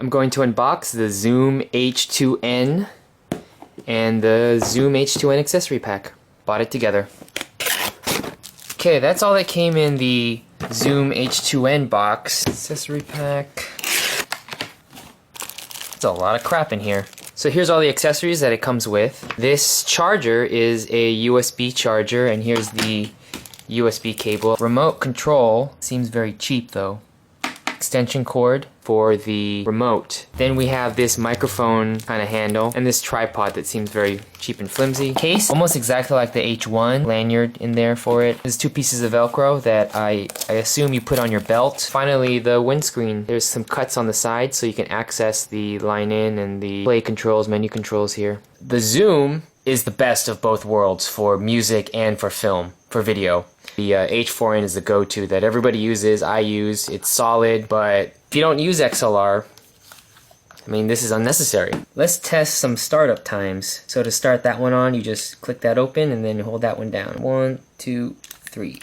I'm going to unbox the Zoom H2n and the Zoom H2n accessory pack. Bought it together. Okay, that's all that came in the Zoom H2n box. Accessory pack. It's a lot of crap in here. So here's all the accessories that it comes with. This charger is a USB charger, and here's the USB cable. Remote control seems very cheap though. Extension cord for the remote. Then we have this microphone kind of handle and this tripod that seems very cheap and flimsy. Case, almost exactly like the H1 lanyard in there for it. There's two pieces of Velcro that I assume you put on your belt. Finally, the windscreen. There's some cuts on the side so you can access the line in and the play controls, menu controls here. The Zoom is the best of both worlds for music and for film, for video. The H2n is the go-to that everybody uses, I use. It's solid, but if you don't use XLR, I mean, this is unnecessary. Let's test some startup times. So to start that one on, you just click that open and then hold that one down. 1, 2, 3.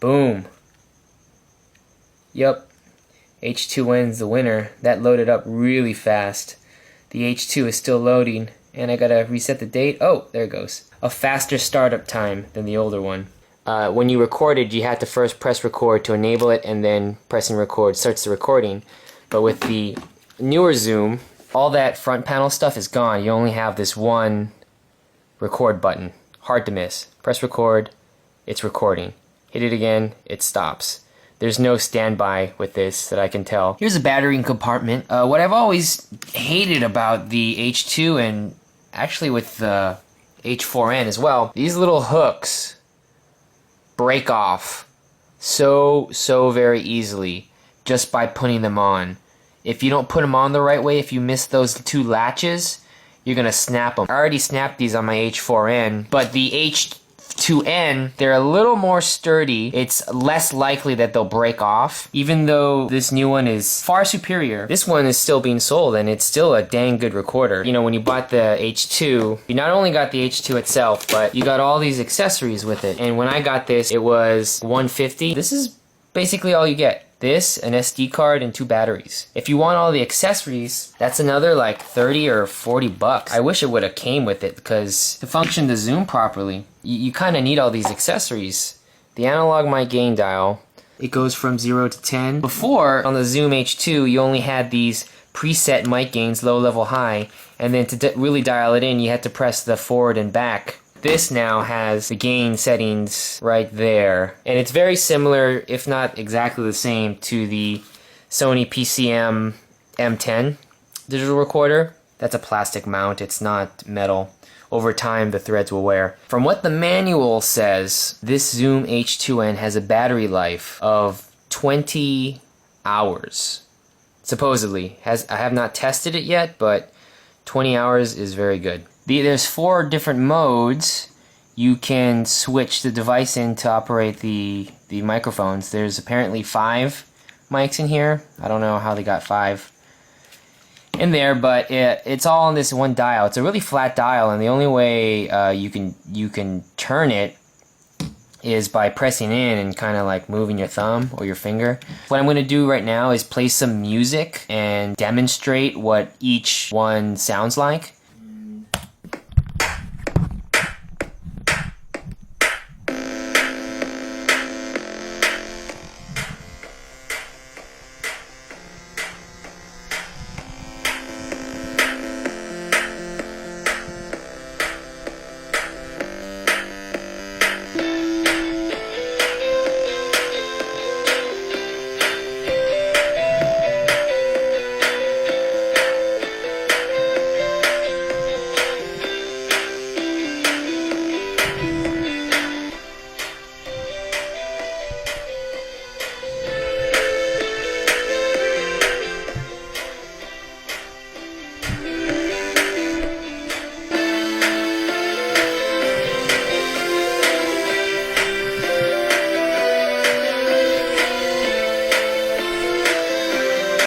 Boom. Yup. H2n's the winner. That loaded up really fast. The H2 is still loading. And I gotta reset the date. Oh, there it goes. A faster startup time than the older one. When you recorded, you had to first press record to enable it, and then pressing record starts the recording. But with the newer Zoom, all that front panel stuff is gone. You only have this one record button. Hard to miss. Press record, it's recording. Hit it again, it stops. There's no standby with this that I can tell. Here's a battery compartment. What I've always hated about the H2 and actually with the H4n as well, these little hooks break off so very easily just by putting them on. If you don't put them on the right way, if you miss those two latches, you're gonna snap them. I already snapped these on my H4n, but the H2n, they're a little more sturdy. It's less likely that they'll break off. Even though this new one is far superior, this one is still being sold and it's still a dang good recorder. You know, when you bought the H2, you not only got the H2 itself, but you got all these accessories with it. And when I got this, it was $150. This is basically all you get. This, an SD card, and 2 batteries. If you want all the accessories, that's another like 30 or 40 bucks. I wish it would have came with it because to function the Zoom properly, you kind of need all these accessories. The analog mic gain dial, it goes from 0 to 10. Before, on the Zoom H2, you only had these preset mic gains, low, level, high, and then to really dial it in, you had to press the forward and back. This now has the gain settings right there. And it's very similar, if not exactly the same, to the Sony PCM M10 digital recorder. That's a plastic mount, it's not metal. Over time, the threads will wear. From what the manual says, this Zoom H2n has a battery life of 20 hours. Supposedly. I have not tested it yet, but 20 hours is very good. There's 4 different modes you can switch the device in to operate the microphones. There's apparently 5 mics in here. I don't know how they got 5 in there, but it's all on this one dial. It's a really flat dial, and the only way you can turn it is by pressing in and kind of like moving your thumb or your finger. What I'm going to do right now is play some music and demonstrate what each one sounds like.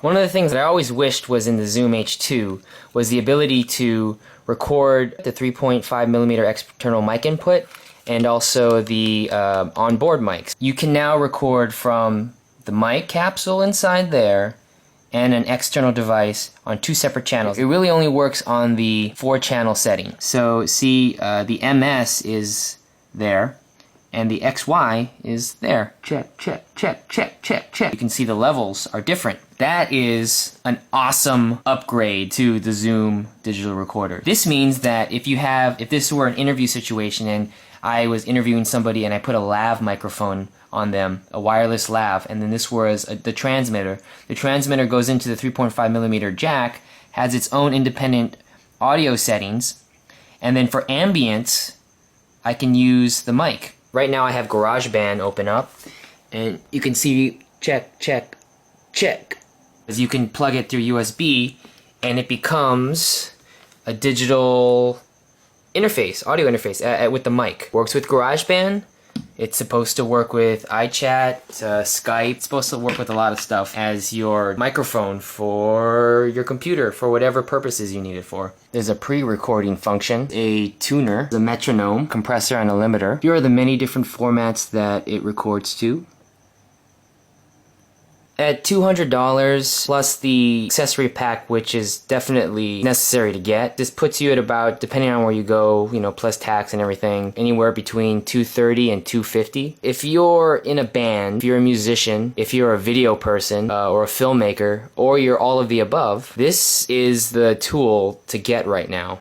One of the things that I always wished was in the Zoom H2 was the ability to record the 3.5mm external mic input and also the onboard mics. You can now record from the mic capsule inside there, and an external device on 2 separate channels. It really only works on the 4-channel setting. So see, the MS is there, and the XY is there. Check, check, check, check, check, check. You can see the levels are different. That is an awesome upgrade to the Zoom digital recorder. This means that if this were an interview situation and I was interviewing somebody and I put a lav microphone on them, a wireless lav, and then this was the transmitter. The transmitter goes into the 3.5mm jack, has its own independent audio settings, and then for ambience, I can use the mic. Right now I have GarageBand open up, and you can see check, check, check. As you can plug it through USB, and it becomes a digital interface, audio interface with the mic. Works with GarageBand. It's supposed to work with iChat, Skype. It's supposed to work with a lot of stuff as your microphone for your computer for whatever purposes you need it for. There's a pre-recording function, a tuner, a metronome, compressor, and a limiter. Here are the many different formats that it records to. At $200 plus the accessory pack, which is definitely necessary to get, this puts you at about, depending on where you go, plus tax and everything, anywhere between $230 and $250. If you're in a band, if you're a musician, if you're a video person or a filmmaker, or you're all of the above, this is the tool to get right now.